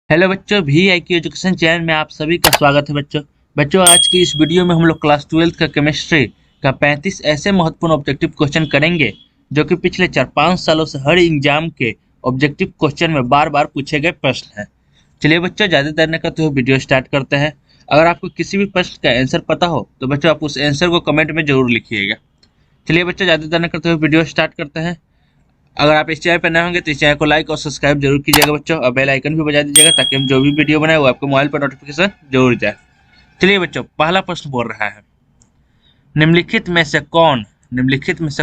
Hello बच्चों, VIQ education channel में आप सभी का स्वागत है। बच्चों आज की इस वीडियो में हम लोग क्लास 12 का केमिस्ट्री का 35 ऐसे महत्वपूर्ण ऑब्जेक्टिव क्वेश्चन करेंगे जो कि पिछले 4-5 सालों से हर एग्जाम के ऑब्जेक्टिव क्वेश्चन में बार बार पूछे गए प्रश्न हैं। चलिए बच्चों, ज़्यादा देर न करते हुए वीडियो स्टार्ट करते हैं। अगर आपको किसी भी प्रश्न का आंसर पता हो तो बच्चों आप उस आंसर को कमेंट में जरूर लिखिएगा। चलिए बच्चों, ज़्यादा देर न करते हुए वीडियो स्टार्ट करते हैं। अगर आप इस चैनल पर नए होंगे तो इस चैनल को लाइक और सब्सक्राइब जरूर कीजिएगा बच्चों, और बेल आइकन भी बजा दीजिएगा ताकि हम जो भी वीडियो बनाए वो आपके मोबाइल पर नोटिफिकेशन जरूर जाए। चलिए बच्चों, पहला प्रश्न बोल रहा है, निम्नलिखित में से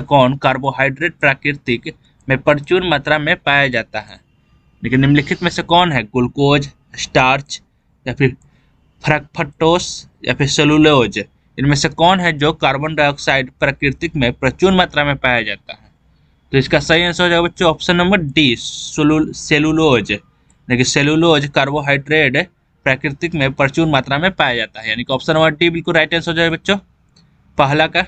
कौन कार्बोहाइड्रेट प्राकृतिक में प्रचुर मात्रा में पाया जाता है। लेकिन निम्नलिखित में से कौन है ग्लूकोज, स्टार्च या फिर फ्रक्टोस या फिर सेलुलोज, इनमें से कौन है जो कार्बन डाइऑक्साइड प्राकृतिक में प्रचुर मात्रा में पाया जाता है। तो इसका सही आंसर हो जाएगा बच्चों ऑप्शन नंबर डी, सेलुलोज। देखिए सेलुलोज कार्बोहाइड्रेट प्राकृतिक में प्रचुर मात्रा में पाया जाता है, यानी कि ऑप्शन नंबर डी बिल्कुल राइट आंसर हो जाएगा बच्चों पहला का।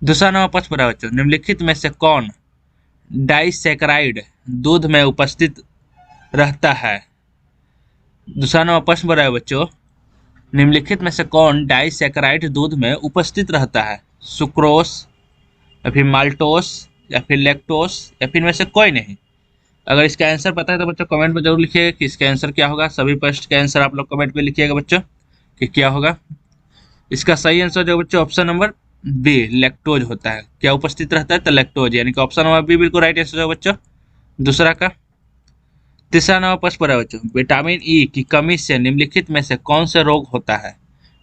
दूसरा नंबर प्रश्न पूरा बच्चों, निम्नलिखित में से कौन डाइसैकेराइड दूध में उपस्थित रहता है। दूसरा नंबर प्रश्न पूरा बच्चों, निम्नलिखित में से कौन डाइसैकेराइड दूध में उपस्थित रहता है। सुक्रोस या फिर माल्टोस या फिर लैक्टोस या फिर इनमें से कोई नहीं। अगर इसका आंसर पता है तो बच्चों कमेंट में जरूर लिखिएगा कि इसका आंसर क्या होगा। सभी प्रश्न का आंसर आप लोग कमेंट में लिखिएगा बच्चों कि क्या होगा। इसका सही आंसर जो बच्चों ऑप्शन नंबर बी, लैक्टोज होता है। क्या उपस्थित रहता है तो लैक्टोज, यानी कि ऑप्शन नंबर बी बिल्कुल राइट आंसर है बच्चों दूसरा का। तीसरा नंबर प्रश्न पर है बच्चों, विटामिन ई की कमी से निम्नलिखित में से कौन सा रोग होता है।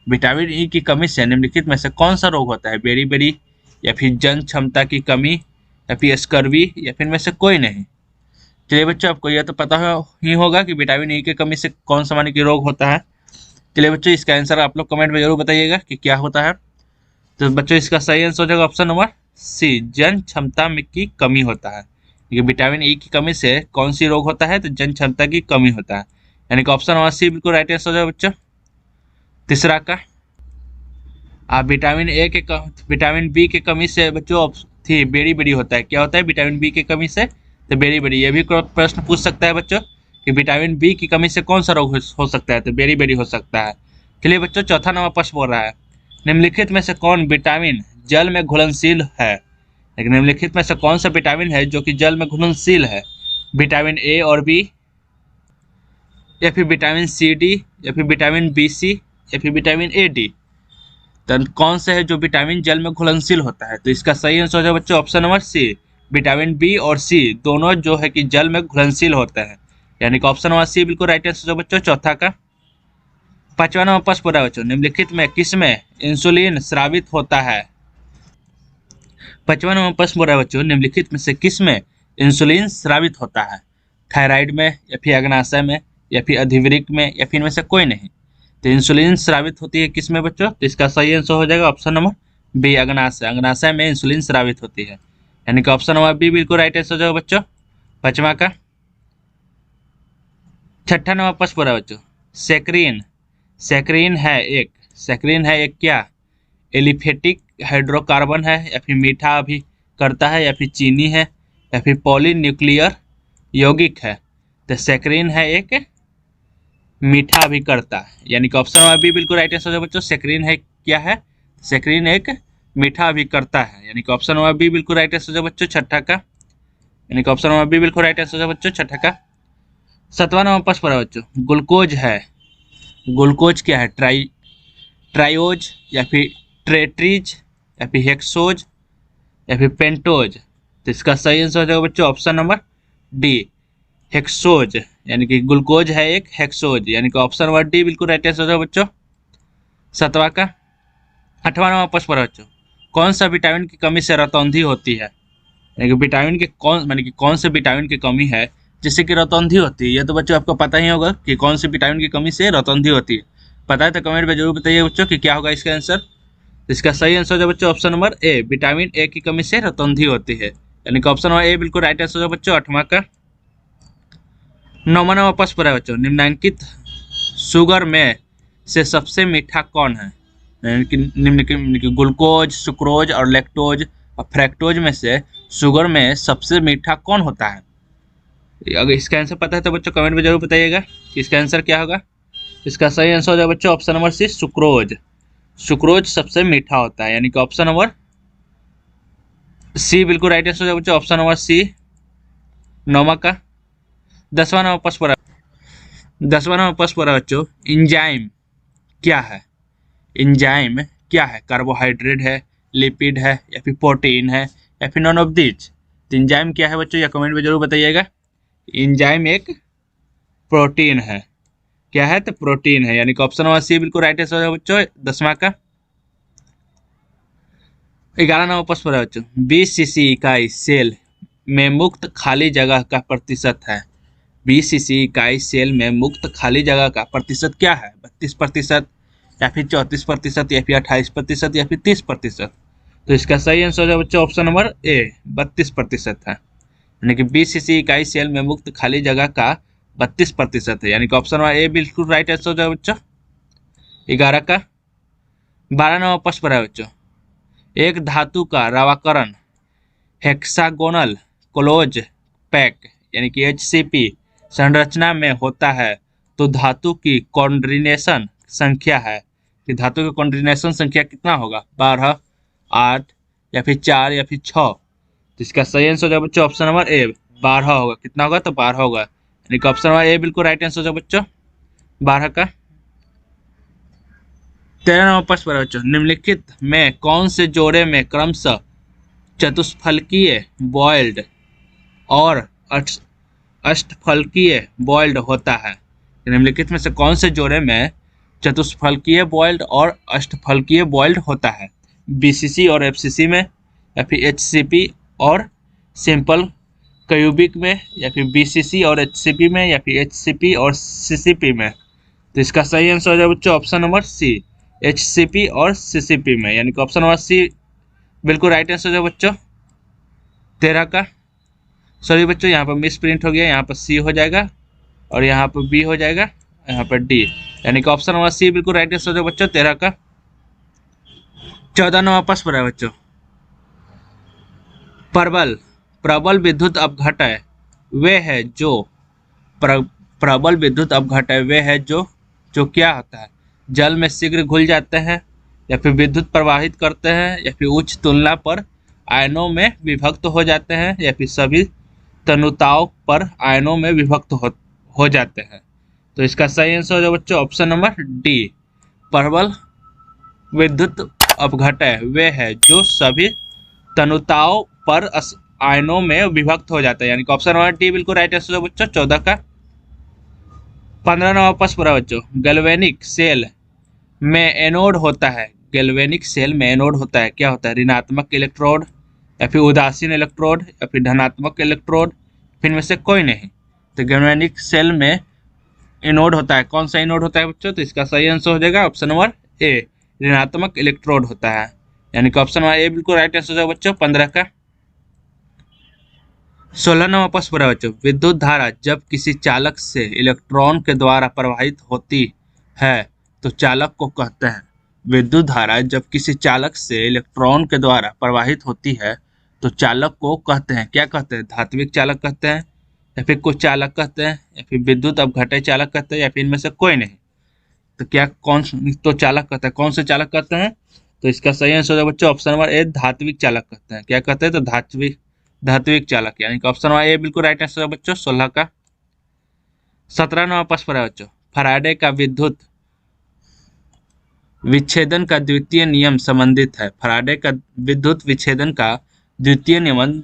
विटामिन ई की कमी से निम्नलिखित में से कौन सा रोग होता है। बेरी या फिर जन क्षमता की कमी या फिर स्कर्वी या फिर में से कोई नहीं। चलिए बच्चों, आपको यह तो पता ही होगा कि विटामिन ई की कमी से कौन सा माने कि रोग होता है। चलिए बच्चों, इसका आंसर आप लोग कमेंट में जरूर बताइएगा कि क्या होता है। तो बच्चों इसका सही आंसर हो जाएगा ऑप्शन नंबर सी, जन क्षमता में की कमी होता है। विटामिन ई की कमी से कौन सी रोग होता है तो जन क्षमता की कमी होता है, यानी कि ऑप्शन नंबर सी बिल्कुल राइट आंसर हो जाएगा बच्चों तीसरा का। आप विटामिन बी की कमी से बच्चों थी बेरी होता है। क्या होता है विटामिन बी की कमी से तो बेरी। ये भी प्रश्न पूछ सकता है बच्चों कि विटामिन बी की कमी से कौन सा रोग हो सकता है तो बेरी हो सकता है। चलिए बच्चों, चौथा नंबर प्रश्न बोल रहा है, निम्नलिखित में से कौन विटामिन जल में घुलनशील है। लेकिन निम्नलिखित में से कौन सा विटामिन है जो कि जल में घुलनशील है। विटामिन ए और बी या फिर विटामिन सी डी या फिर विटामिन बी सी या फिर विटामिन ए डी। तो कौन सा है जो विटामिन जल में घुलनशील होता है। तो इसका सही आंसर हो जाए बच्चों option number C, vitamin B और सी दोनों जो है कि जल में घुलनशील होते हैं, यानी कि ऑप्शन नंबर सी बिल्कुल राइट आंसर हो बच्चों चौथा का। पांचवा नंबर प्रश्न पूरा बच्चों, निम्नलिखित में किस में इंसुलिन स्रावित होता है। पांचवा नंबर प्रश्न पूरा बच्चों, निम्नलिखित में से किस में इंसुलिन स्रावित होता है। थायराइड में या फिर अग्नाशय में या फिर अधिवृक्क में या फिर इनमें से कोई नहीं। तो इंसुलिन स्रावित होती है किस में बच्चों, तो इसका सही आंसर हो जाएगा ऑप्शन नंबर बी, अग्नाशय में इंसुलिन स्रावित होती है, यानी कि ऑप्शन नंबर बी बिल्कुल राइट आंसर हो जाएगा बच्चों पांचवा का। छठा नंबर प्रश्न पूरा बच्चों, सैकरीन है एक क्या एलिफेटिक हाइड्रोकार्बन है या फिर मीठा भी करता है या फिर चीनी है या फिर पॉलीन्यूक्लियर यौगिक है। तो सैकरीन है एक मीठा भी करता है, यानी कि ऑप्शन नंबर बी बिल्कुल राइट आंसर है बच्चों। सैकरीन है क्या है, सैकरीन एक मीठा भी करता है, यानी कि ऑप्शन नंबर बी बिल्कुल राइट आंसर है बच्चों छठा का, यानी कि ऑप्शन नंबर बी बिल्कुल राइट आंसर है बच्चों छठा का। सातवां नंबर प्रश्न पर बच्चों, ग्लूकोज क्या है, ट्राइओज या फिर ट्रेट्रीज या फिर हेक्सोज या फिर पेंटोज। तो इसका सही आंसर हो जाएगा बच्चों ऑप्शन नंबर डी, हेक्सोज, यानी कि ग्लूकोज है एक हेक्सोज, यानी कि ऑप्शन नंबर डी बिल्कुल राइट आंसर है बच्चों सातवां का। आठवां नंबर प्रश्न पर बच्चों, कौन सा विटामिन की कमी से रतौंधी होती है। यानी कि विटामिन के कौन से विटामिन की कमी है जिससे कि रतौंधी होती है। ये तो बच्चों आपको पता ही होगा कि कौन सी विटामिन की कमी से रतौंधी होती है। पता है तो कमेंट में जरूर बताइए बच्चों कि क्या होगा इसका आंसर। इसका सही आंसर है बच्चों option number A, vitamin A की कमी से रतौंधी होती है, यानी कि ऑप्शन नंबर ए बिल्कुल राइट आंसर है बच्चों आठवां का। नौवां नंबर प्रश्न पर है बच्चों, निम्नलिखित शुगर में से सबसे मीठा कौन है। निम्नलिखित ग्लूकोज, सुक्रोज और लैक्टोज और फ्रैक्टोज में से शुगर में सबसे मीठा कौन होता है। अगर इसका आंसर पता है तो बच्चों कमेंट में जरूर बताइएगा कि इसका आंसर क्या होगा। इसका सही आंसर हो जाएगा बच्चों option number C, sucrose. Sucrose सबसे मीठा होता है, यानी कि ऑप्शन नंबर सी बिल्कुल राइट आंसर हो जाएगा बच्चों, ऑप्शन नंबर सी। नौवा का 10वां नंबर प्रश्न पर 10वां नंबर प्रश्न पर बच्चों, इंजाइम क्या है? इंजाइम क्या है? कार्बोहाइड्रेट है, लिपिड है, या फिर प्रोटीन है, या फिर नॉन ऑफ दिस। तो इंजाइम क्या है बच्चों, या कमेंट में जरूर बताइएगा। इंजाइम एक प्रोटीन है। क्या है? तो प्रोटीन है, यानी कि ऑप्शन नंबर सी बिल्कुल राइट आंसर है बच्चों 10वां का। 11वां प्रश्न है बच्चों, 20 cc इकाई सेल में मुक्त खाली जगह का प्रतिशत है। 20 cc इकाई सेल में मुक्त खाली जगह का प्रतिशत क्या है? 32%, या फिर 34%, या फिर 28%, या फिर 30%। तो इसका सही आंसर है बच्चों ऑप्शन नंबर ए, 32% है। यानी कि 20 cc इकाई सेल में मुक्त खाली जगह का 32% है, यानी कि ऑप्शन नंबर ए बिल्कुल राइट आंसर है बच्चों 11 का। 12वां प्रश्न है बच्चों, एक धातु का रवाकरण हेक्सागोनल क्लोज पैक यानी कि HCP संरचना में होता है तो धातु की कॉन्ड्रिनेशन संख्या है कि धातु की कॉन्ड्रिनेशन संख्या कितना होगा? 12, 8, या फिर 4, या फिर 6। तो इसका सही आंसर हो जाएगा बच्चों ऑप्शन नंबर ए, 12 होगा। कितना होगा? तो 12 होगा, यानी कि ऑप्शन नंबर ए बिल्कुल राइट आंसर हो जाएगा बच्चों 12 का। 13वां प्रश्न है बच्चों, निम्नलिखित में कौन से जोड़े में क्रमशः चतुष्फलकीय बॉइल्ड और अष्टफलकीय बॉइल्ड होता है? निम्नलिखित में से कौन से जोड़े में चतुष्फलकीय बॉइल्ड और अष्टफलकीय बॉइल्ड होता है? BCC और FCC में, या फिर HCP और सिंपल क्यूबिक में, या फिर BCC और HCP में, या फिर HCP और CCP में। तो इसका सही आंसर हो जाएगा बच्चों ऑप्शन नंबर सी, HCP और CCP में, यानी कि ऑप्शन नंबर सी बिल्कुल राइट आंसर हो जाएगा बच्चों 13 का। सॉरी बच्चों, यहाँ पर मिस प्रिंट हो गया, यहाँ पर सी हो जाएगा और यहाँ पर बी हो जाएगा, यहाँ पर डी, यानी कि ऑप्शन नंबर सी बिल्कुल राइट आंसर हो जाएगा बच्चों 13 का। 14वां प्रश्न है बच्चों, प्रबल विद्युत अपघटय वे है जो प्रबल विद्युत अपघटय वे है जो क्या होता है? जल में शीघ्र घुल जाते हैं, या फिर विद्युत प्रवाहित करते हैं, या फिर उच्च तुलना पर आयनों में विभक्त हो जाते हैं, या फिर सभी तनुताओं पर आयनों में विभक्त हो जाते हैं। तो इसका सही आंसर हो जाएगा बच्चों ऑप्शन नंबर डी, प्रबल विद्युत अपघटय वे है जो सभी तनुताओं पर आयनों में विभक्त हो जाता है, यानी कि ऑप्शन नंबर डी बिल्कुल राइट आंसर है बच्चों 14 का। 15वां प्रश्न है बच्चों, गैल्वेनिक सेल में एनोड होता है। गैल्वेनिक सेल में एनोड होता है, क्या होता है? ऋणात्मक इलेक्ट्रोड, या फिर उदासीन इलेक्ट्रोड, या फिर धनात्मक इलेक्ट्रोड, फिर में से कोई नहीं। तो गैल्वेनिक सेल में एनोड होता है, कौन सा एनोड होता है बच्चों? तो इसका सही आंसर हो जाएगा ऑप्शन नंबर ए, ऋणात्मक इलेक्ट्रोड होता है, यानी कि ऑप्शन नंबर ए बिल्कुल राइट आंसर हो जाएगा बच्चों 15 का। 16वां प्रश्न है बच्चों, विद्युत धारा जब किसी चालक से इलेक्ट्रॉन के द्वारा प्रवाहित होती है तो चालक को कहते हैं। विद्युत धारा जब किसी चालक से इलेक्ट्रॉन के द्वारा प्रवाहित होती है तो चालक को कहते हैं, क्या कहते हैं? धात्विक चालक कहते हैं, या फिर कुछ चालक कहते हैं, या फिर विद्युत अपघटय चालक कहते हैं, या फिर इनमें से कोई नहीं। तो क्या कौन तो चालक कहते हैं, कौन से चालक कहते हैं? तो इसका सही आंसर है बच्चों ऑप्शन नंबर ए, धात्विक चालक कहते हैं। क्या कहते हैं? तो धात्विक चालक, यानी कि ऑप्शन नंबर ए बिल्कुल राइट आंसर है बच्चों 16 का। 17वां प्रश्न है बच्चों, फैराडे का विद्युत विच्छेदन का द्वितीय नियम संबंधित है। फैराडे का विद्युत विच्छेदन का द्वितीय नियम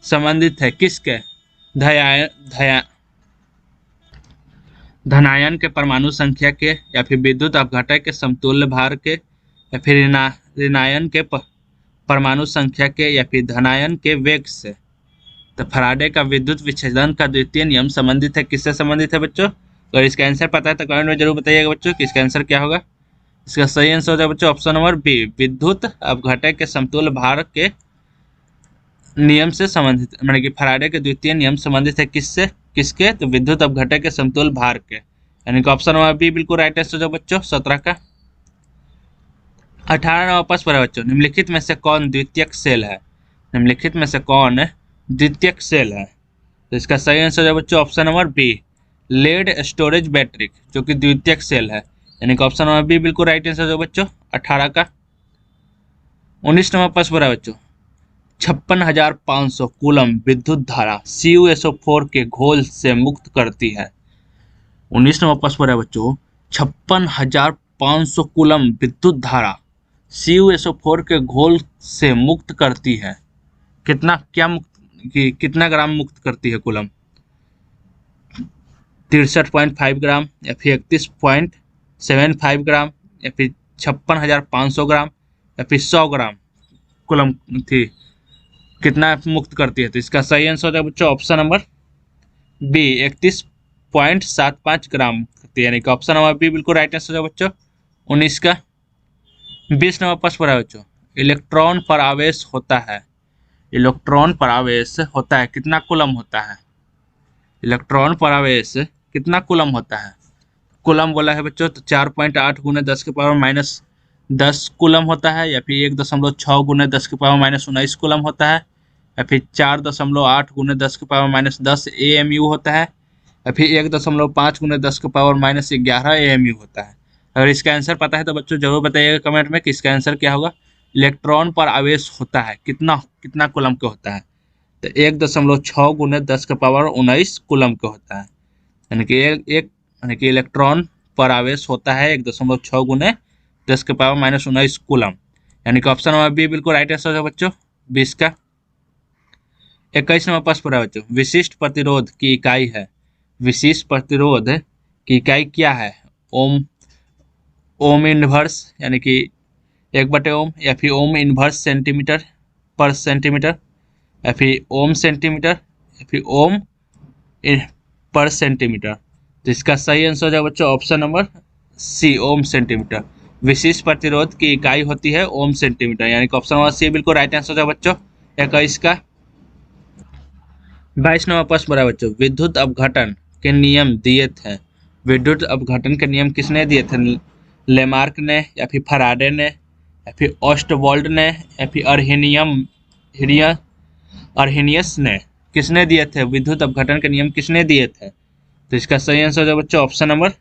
संबंधित है किसके? धनायन के परमाणु संख्या के, या फिर विद्युत अपघटय के समतुल्य भार के, या फिर ऋणायन के परमाणु संख्या के, या फिर धनायन के वेग से। तो फैराडे का विद्युत विच्छेदन का द्वितीय नियम संबंधित है किससे संबंधित है बच्चों? अगर इसका आंसर पता है तो कमेंट में जरूर बताइएगा बच्चों कि इसका आंसर क्या होगा। इसका सही आंसर हो जाएगा बच्चों ऑप्शन नंबर बी, विद्युत अपघटय के समतुल्य भार के नियम से संबंधित, मतलब कि फैराडे के द्वितीय नियम संबंधित है किसके? तो विद्युत अपघटय के समतुल्य भार के, यानी कि ऑप्शन नंबर बी बिल्कुल राइट आंसर हो जाएगा बच्चों 17 का। 18वां प्रश्न है बच्चों, निम्नलिखित में से कौन द्वितीयक सेल है? निम्नलिखित में से कौन द्वितीयक सेल है? तो इसका सही आंसर है बच्चों option number B, lead storage battery, जो कि द्वितीयक सेल है, यानी कि ऑप्शन नंबर बी बिल्कुल राइट आंसर है बच्चों 18 का। 19 नंबर प्रश्न है बच्चों, 56,500 कूलम विद्युत धारा CuSO4 के घोल से मुक्त करती है। 19 नंबर प्रश्न है बच्चों, 56,500 कूलम विद्युत धारा CuSO4 के घोल से मुक्त करती है। कितना ग्राम मुक्त करती है कूलम? 63.5 ग्राम, या फिर 31.75 ग्राम, या फिर 56,500 ग्राम, या फिर 100 ग्राम कूलम थी, कितना मुक्त करती है? तो इसका सही आंसर है बच्चों ऑप्शन नंबर बी, 31.75 ग्राम करती है, यानी कि ऑप्शन नंबर बी बिल्कुल राइट आंसर है बच्चों 19 का। 20 नंबर प्रश्न है बच्चों, इलेक्ट्रॉन पर आवेश होता है, इलेक्ट्रॉन पर आवेश होता है कितना कूलम होता है? इलेक्ट्रॉन पर आवेश कितना कूलम होता है? कूलम बोला है बच्चों तो 4.8 गुने 10 के पावर माइनस 10 कूलम होता है, या फिर 1.6 गुने 10 के पावर माइनस 19 कूलम होता है, या फिर 4.8 गुने 10 के पावर माइनस 10 AMU होता है, या फिर 1.5 गुने 10 के पावर माइनस 11 AMU होता है। अगर इसका आंसर पता है तो बच्चों जरूर बताइएगा कमेंट में कि इसका आंसर क्या होगा। इलेक्ट्रॉन पर आवेश होता है कितना कितना कूलम का होता है? तो 1.6 गुने 10 के पावर 19 कूलम का होता है, यानी कि यानी कि इलेक्ट्रॉन पर आवेश होता है 1.6 गुने 10 के पावर माइनस 19 कूलम, यानी कि ऑप्शन नंबर बी बिल्कुल राइट आंसर है बच्चों 20 का। 21 नंबर प्रश्न है बच्चों, विशिष्ट प्रतिरोध की इकाई है, विशिष्ट प्रतिरोध की इकाई क्या है? ओम इनवर्स, यानी कि 1/ओम, या फिर ओम इनवर्स सेंटीमीटर पर सेंटीमीटर, या फिर ओम सेंटीमीटर, या फिर ओम पर सेंटीमीटर। तो इसका सही आंसर है बच्चों ऑप्शन नंबर सी, ओम सेंटीमीटर। विशिष्ट प्रतिरोध की इकाई होती है ओम सेंटीमीटर, यानी कि ऑप्शन नंबर सी बिल्कुल राइट आंसर है बच्चों 21 का। 22 नंबर प्रश्न है बच्चों, विद्युत अपघटन के नियम दिए थे, विद्युत अपघटन के नियम किसने दिए थे? लेमार्क ने, या फिर फराडे ने, या फिर ऑस्टवॉल्ड ने, या फिर अर्हेनियस ने, किसने दिए थे? विद्युत अपघटन के नियम किसने दिए थे? तो इसका सही आंसर है बच्चों ऑप्शन नंबर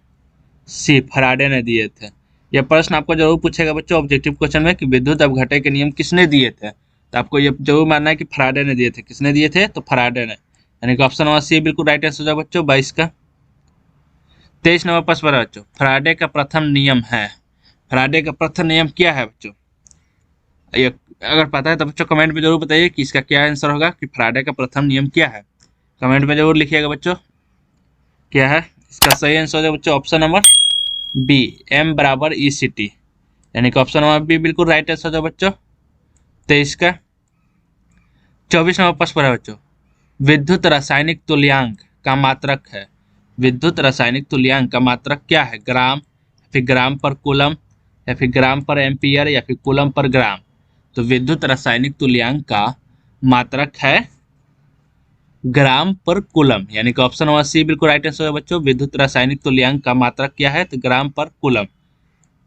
सी, फराडे ने दिए थे। यह प्रश्न आपको जरूर पूछेगा बच्चों ऑब्जेक्टिव क्वेश्चन में कि विद्युत अपघटन के नियम किसने दिए थे, तो आपको ये जरूर मानना है कि फराडे ने दिए थे। किसने दिए थे? तो फराडे ने, यानी कि ऑप्शन नंबर सी बिल्कुल राइट आंसर है बच्चों 22 का। 23 नंबर प्रश्न है बच्चों, फराडे का प्रथम नियम है, फराडे का प्रथम नियम क्या है बच्चों? ये अगर पता है तो बच्चों कमेंट में जरूर बताइए कि इसका क्या आंसर होगा, कि फराडे का प्रथम नियम क्या है। कमेंट में जरूर लिखिएगा बच्चों क्या है। इसका सही आंसर है बच्चों ऑप्शन नंबर बी, M बराबर ECT, यानी कि ऑप्शन नंबर बी बिल्कुल राइट आंसर है बच्चों 23 का। 24 नंबर प्रश्न है बच्चों, विद्युत रासायनिक तुल्यांक का मात्रक है, विद्युत रासायनिक तुल्यांक का मात्रक क्या है? ग्राम, फिर ग्राम पर कूलम, या फिर ग्राम पर एम्पियर, या फिर कूलम पर ग्राम। तो विद्युत रासायनिक तुल्यांक का मात्रक है ग्राम पर कूलम, यानी कि ऑप्शन नंबर सी बिल्कुल राइट आंसर है बच्चों। विद्युत रासायनिक तुल्यांक का मात्रक क्या है? तो ग्राम पर कूलम,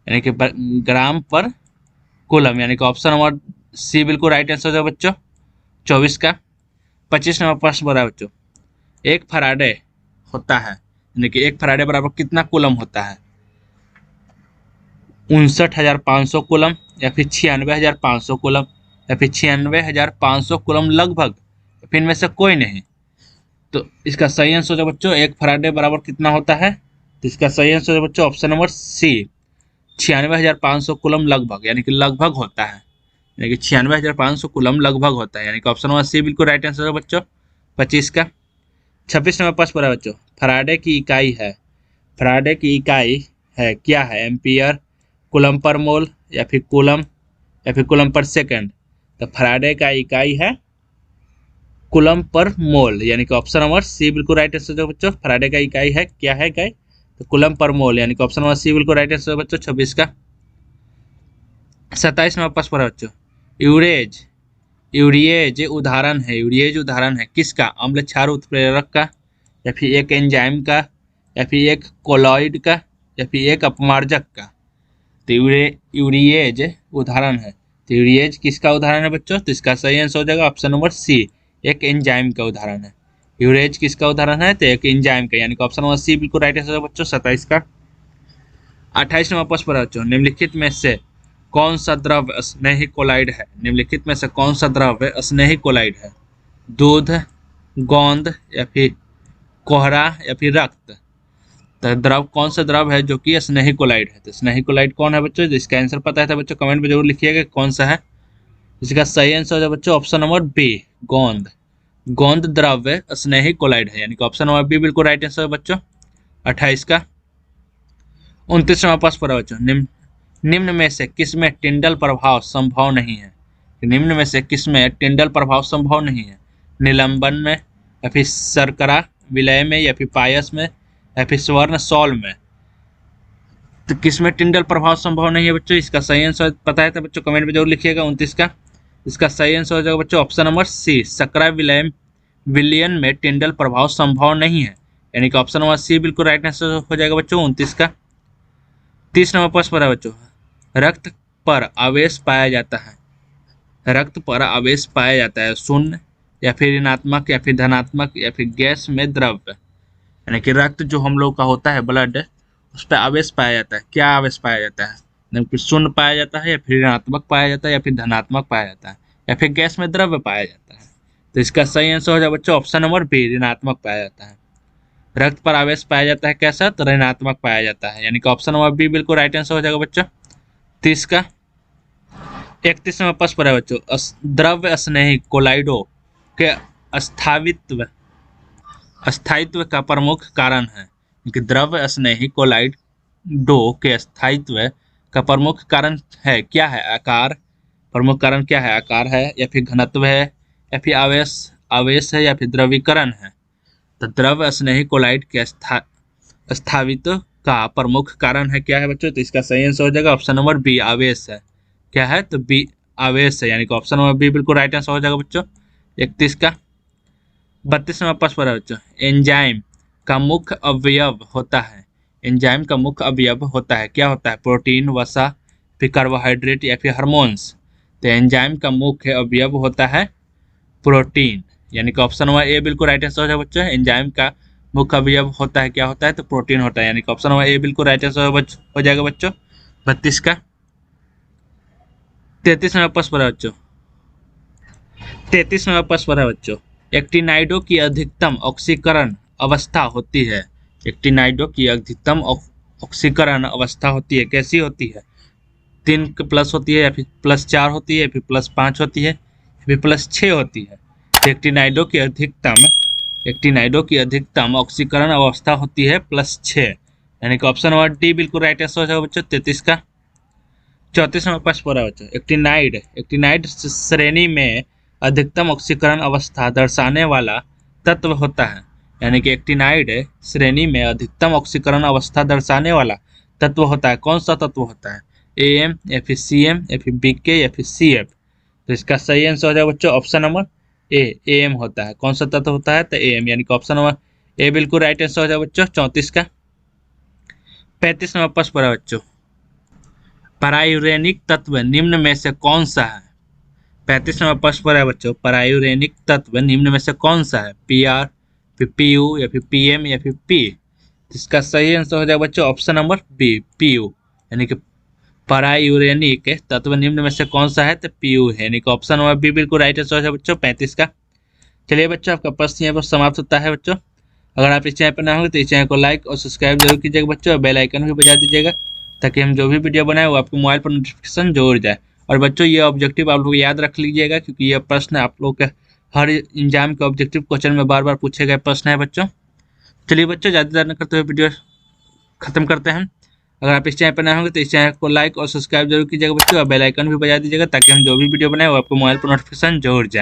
यानी कि ग्राम पर कूलम, यानी कि ऑप्शन नंबर सी बिल्कुल राइट आंसर है बच्चों 24 का। 25 नंबर प्रश्न बोला बच्चों, एक फराडे होता है, यानी कि एक फराडे बराबर कितना कूलम होता है? 59,500 कूलम, या फिर 96,500 कूलम, या फिर 96,500 कूलम लगभग, या फिर इनमें से कोई नहीं। तो इसका सही आंसर है बच्चों एक फराडे बराबर कितना होता है? तो इसका सही आंसर है बच्चों ऑप्शन नंबर सी, 96,500 कूलम लगभग, यानी कि लगभग होता है, यानी कि 96,500 कूलम लगभग होता है, यानी कि ऑप्शन नंबर सी बिल्कुल राइट आंसर है बच्चों 25 का। 26 नंबर प्रश्न है बच्चों, फराडे की इकाई है, फराडे की इकाई है क्या है? एम्पियर, कूलम पर मोल, या फिर कूलम, या फिर कूलम पर सेकंड। तो फराडे का इकाई है कूलम पर मोल, यानी कि ऑप्शन नंबर सी बिल्कुल राइट आंसर है बच्चों। फराडे का इकाई है क्या है इकाई? तो कूलम पर मोल, यानी कि ऑप्शन नंबर सी बिल्कुल राइट आंसर है बच्चों 26 का। 27 नंबर प्रश्न है बच्चों, यूरेज, यूरिएज उदाहरण है, यूरिएज उदाहरण है किसका? अम्ल क्षार उत्प्रेरक का, या फिर एक एंजाइम का, या फिर एक कोलॉइड का, या फिर एक अपमार्जक का। तो यूरिएज उदाहरण है, तो यूरिएज किसका उदाहरण है बच्चों? तो इसका सही आंसर हो जाएगा ऑप्शन नंबर सी, एक एंजाइम का उदाहरण है, यूरेज किसका उदाहरण है? तो एक एंजाइम का, यानी कि ऑप्शन नंबर सी बिल्कुल राइट आंसर है बच्चों 27 का। 28 नंबर प्रश्न पर बच्चों, निम्नलिखित में से कौन सा द्रव्य स्नेही कोलाइड है? निम्नलिखित में से कौन सा द्रव्य स्नेही कोलाइड है? दूध, गोंद या फिर कोहरा या फिर रक्त? तो द्रव कौन सा द्रव है जो कि स्नेही कोलाइड है? तो स्नेही कोलाइड कौन है बच्चों? जिसका आंसर पता है तो बच्चों कमेंट में जरूर लिखिएगा कौन सा है। इसका सही आंसर है बच्चों ऑप्शन नंबर बी, गोंद। गोंद द्रव्य स्नेही कोलाइड है, यानी कि ऑप्शन नंबर बी बिल्कुल राइट आंसर है बच्चों 28 का। 29वां प्रश्न पर बच्चों, निम्न में से किस में टिंडल प्रभाव संभव नहीं है? निम्न में से किस में टिंडल प्रभाव संभव नहीं है? निलंबन में या फिर शर्करा विलय में या फिर पायस में या फिर स्वर्ण सॉल में? तो किस में टिंडल प्रभाव संभव नहीं है बच्चों? इसका सही आंसर पता है तो बच्चों कमेंट में जरूर लिखिएगा 29 का। इसका सही आंसर हो जाएगा बच्चों ऑप्शन नंबर सी, शर्करा विलयन में टिंडल प्रभाव संभव नहीं है, यानी कि ऑप्शन नंबर सी बिल्कुल राइट आंसर हो जाएगा बच्चों 29 का। 30 नंबर प्रश्न पर है बच्चों, रक्त पर आवेश पाया जाता है। रक्त पर आवेश पाया जाता है शून्य या फिर ऋणात्मक या फिर धनात्मक या फिर गैस में द्रव्य, यानी कि रक्त जो हम लोग का होता है ब्लड, उस पर आवेश पाया जाता है। क्या आवेश पाया जाता है? यानी कि शून्य पाया जाता है या फिर ऋणात्मक पाया जाता है या फिर धनात्मक पाया जाता है या फिर गैस में द्रव्य पाया जाता है? तो इसका सही आंसर हो जाएगा बच्चों ऑप्शन नंबर बी, ऋणात्मक पाया जाता है। रक्त पर आवेश पाया जाता है कैसा? तो ऋणात्मक पाया जाता है, यानी कि ऑप्शन नंबर बी बिल्कुल राइट आंसर हो जाएगा बच्चों 30 का। 31 नंबर प्रश्न पर है बच्चों, द्रव्य स्नेही कोलाइडो के स्थायित्व का प्रमुख कारण है। कि द्रव्य स्नेही कोलाइडो के स्थायित्व का प्रमुख कारण है क्या है? आकार। प्रमुख कारण क्या है? आकार है या फिर घनत्व है या फिर आवेश है या फिर द्रवीकरण है? तो द्रव्य स्नेही कोलाइड के स्थायित्व का प्रमुख कारण है क्या है बच्चों? तो इसका सही आंसर हो जाएगा ऑप्शन नंबर बी, आवेश है। क्या है? तो बी, आवेश है, यानी कि ऑप्शन नंबर बी बिल्कुल राइट आंसर हो जाएगा बच्चों 31 का। 32 नंबर प्रश्न पर है बच्चों, एंजाइम का मुख्य अवयव होता है। एंजाइम का मुख्य अवयव होता है, क्या होता है? प्रोटीन, वसा, फिर कार्बोहाइड्रेट या फिर हार्मोन्स? तो एंजाइम का मुख्य अवयव होता है प्रोटीन, यानी कि ऑप्शन नंबर ए बिल्कुल राइट आंसर हो जाएगा बच्चों। एंजाइम का मुख्य अवयव होता है, क्या होता है? तो प्रोटीन होता है, यानी कि ऑप्शन नंबर ए बिल्कुल राइट आंसर हो जाएगा बच्चों 32 का। 33 नंबर प्रश्न पर है बच्चों, 33 नंबर प्रश्न पर है बच्चों, एक्टिनाइडो की अधिकतम ऑक्सीकरण अवस्था होती है। एक्टिनाइडो की अधिकतम ऑक्सीकरण अवस्था होती है, कैसी होती है? 3 प्लस होती है या फिर +4 होती है या फिर +5 होती है या फिर +6 होती है? एक्टिनाइडो की अधिकतम ऑक्सीकरण अवस्था होती है +6, यानी कि ऑप्शन नंबर डी बिल्कुल राइट आंसर हो जाएगा बच्चों 33 का। 34 नंबर प्रश्न पर है बच्चों, एक्टिनाइड श्रेणी में अधिकतम ऑक्सीकरण अवस्था दर्शाने वाला तत्व होता है, यानी कि एक्टिनाइड श्रेणी में अधिकतम ऑक्सीकरण अवस्था दर्शाने वाला तत्व होता है। कौन सा तत्व होता है? AM या फिर CM या फिर BK या फिर CF? तो इसका सही आंसर हो जाएगा बच्चों ऑप्शन नंबर ए, AM होता है। कौन सा तत्व होता है? तो AM, यानी कि ऑप्शन नंबर ए बिल्कुल राइट आंसर हो जाएगा बच्चों 34 का। 35 नंबर प्रश्न पर है बच्चों, परायूरेनिक तत्व निम्न में से कौन सा है? 35 नंबर प्रश्न पर है बच्चों, परायूरेनिक तत्व निम्न में से कौन सा है? PR, फिर PU या फिर PM या फिर P? इसका सही आंसर हो जाएगा बच्चों ऑप्शन नंबर बी, PU, यानी कि परायूरेनिक तत्व निम्न में से कौन सा है? तो PU है, यानी कि ऑप्शन नंबर बी बिल्कुल राइट आंसर हो जाएगा बच्चों 35 का। चलिए बच्चों, आपका प्रश्न यहाँ पर समाप्त होता है बच्चों। अगर आप इस चैनल पर ना होंगे तो इस चैनल को लाइक और सब्सक्राइब जरूर कीजिएगा बच्चों, और बेल आइकन भी बजा दीजिएगा ताकि हम जो भी वीडियो बनाए वो आपके मोबाइल पर नोटिफिकेशन जरूर जाए। और बच्चों, ये ऑब्जेक्टिव आप लोग याद रख लीजिएगा, क्योंकि ये प्रश्न आप लोग के हर एग्जाम के ऑब्जेक्टिव क्वेश्चन में बार बार पूछे गए प्रश्न है बच्चों। चलिए बच्चों, ज़्यादा देर न करते हुए वीडियो खत्म करते हैं। अगर आप इस चैनल पर नए होंगे तो इस चैनल को लाइक और सब्सक्राइब जरूर कीजिएगा बच्चों, और बेल आइकन भी बजा दीजिएगा ताकि हम जो भी वीडियो बनाए वो आपको मोबाइल पर नोटिफिकेशन जरूर जाए।